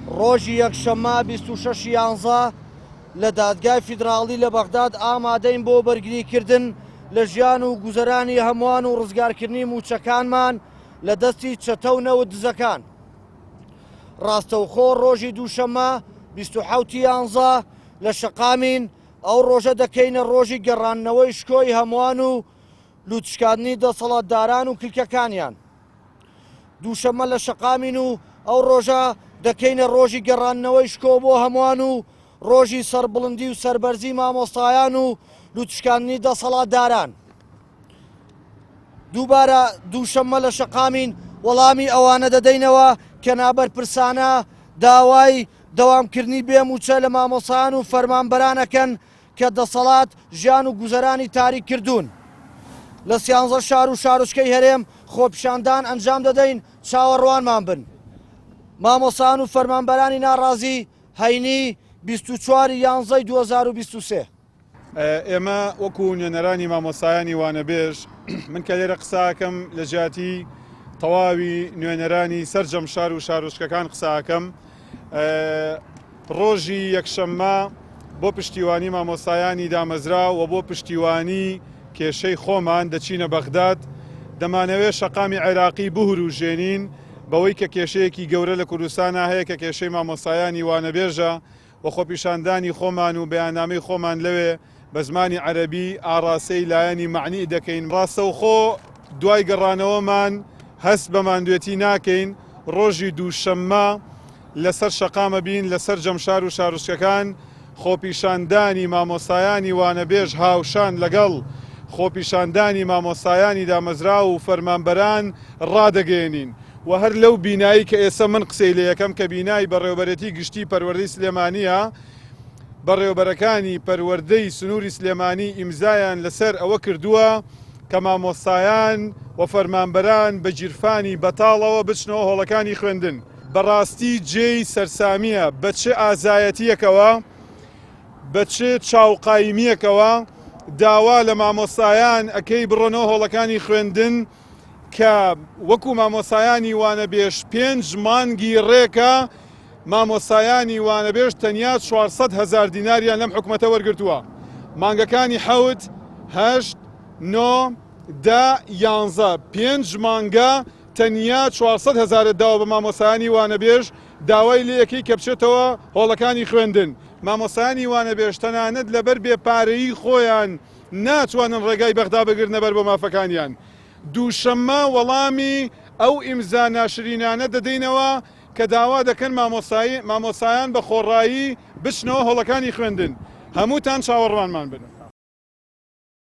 ڕۆژی یەکشەممە 26 یانزە لە دادگای فیدراڵی لە بەغداد ئامادەین بۆ بەرگریکردن لە ژیان و گوزەرانی هەمووان و ڕزگارکردنی موچەکانمان لە دەستی چەتە و نەوت دزەکان. ڕاستەوخۆ ڕۆژی دووشەممە 27 یانزە لە شەقامین ئەو ڕۆژە دەکەینە ڕۆژی گەڕانەوەی شکۆی هەمووان و لوتشکاندنی دەسەڵاتداران و کلکەکانیان. دووشەممە لە شەقامین و ئەو ڕۆژە دەکەینە ڕۆژی گەڕانەوەی شکۆ بۆ هەمووان و ڕۆژی سەربڵندی و سەربەرزی مامۆستایان و لوتشکاندنی دەسەڵاتداران. دووبارە دووشەممە لە شەقامین وەڵامی ئەوانە دەدەینەوە کە نابەرپرسانە داوای دەوامکردنی بێموچە لە مامۆسایان و فەرمانبەرانەکەن کە دەسەڵات ژیان و گوزەرانی تاریک کردوون. لە 13 شار و شارۆچکەی هەرێم خۆپیشاندان ئەنجام دەدەین چاوەڕوانمان بن. مامۆسایان و فەرمانبەرانی ناڕازی هەینی 24 یانزەی 2023. ئێمە وەکو نوێنەرانی مامۆسایانی وانەبێژ من کە لێرە قساکەم لە جیاتی تەواوی نوێنەرانی سەرجەم شار و شارۆچکەکان قساکەم. ڕۆژی یەکشەممە بۆ پشتیوانی مامۆسایانی دامەزرا و بۆ پشتیوانی کێشەی خۆمان دەچینە بەغداد. دەمانەوێت شەقامی عێراقی بهروژێنین بەوەی کە کێشەیەکی گەورە لە کوردستانە هەیە کە کێشەی مامۆسایانی وانەبێژە و خۆپیشاندانی خۆمان و بەیاننامەی خۆمان لەوێ بە زمانی عەرەبی ئاڕاستەی لایەنی معنی دەکەین. ڕاستەوخۆ دوای گەڕانەوەمان هەست بە ماندوێتی ناکەین. ڕۆژی دووشەممە لەسەر شەقامە بین لەسەر جەمشار و شارۆچکەکان خۆپیشاندانی مامۆسایانی وانەبێژ هاوشان لەگەڵ خۆپیشاندانی مامۆسایانی دامەزرا و فەرمانبەران ڕادەگەێنین و هەر لەو بینایی کە ئێستا من قسەی لە یەکەم کە بینایی بەڕێوەبەرەتی گشتی پەروەردەی سلێمانیە بەڕێوەبەرەکانی پەروەردەی سنووری سلێمانی ئیمزایان لەسەر ئەوە کردووە کە مامۆستایان و فەرمانبەران بە جیرفانی بەتاڵەوە بچنەوە هۆڵەکانی خوێندن. بەڕاستی جێی سەرسامیە بە چه ئازایەتیەکەوە بە چه چاوقایمیەکەوە داوا لە مامۆستایان ئەکەی بڕۆنەوە هۆڵەکانی خوێندن کە وەکو مامۆسایانی وانەبێژ 5 مانگی ڕێکە مامۆسایانی وانەبێژ تەنیا 400,000 دیناریان لەم حکومەتە وەرگرتووە. مانگەکانی 7 8 9 10 11 5 مانگە تەنیا 400,000 داوە بە مامۆسایانی وانەبێژ داوای لێ یەکەی کە بچێتەوە هۆڵەکانی خوێندن. مامۆسایانی وانەبێژ تەنانەت لەبەر بێپارەیی خۆیان ناتوانن ڕێگای بەغدا بگرنە بەر بۆ مافەکانیان. دووشەممە وەڵامی ئەو ئیمزا ناشرینانە دەدەینەوە کە داوا دەکەن مامۆسایان بە خۆڕایی بچنەوە هۆڵەکانی خوێندن. هەمووتان چاوەڕوانمان بن.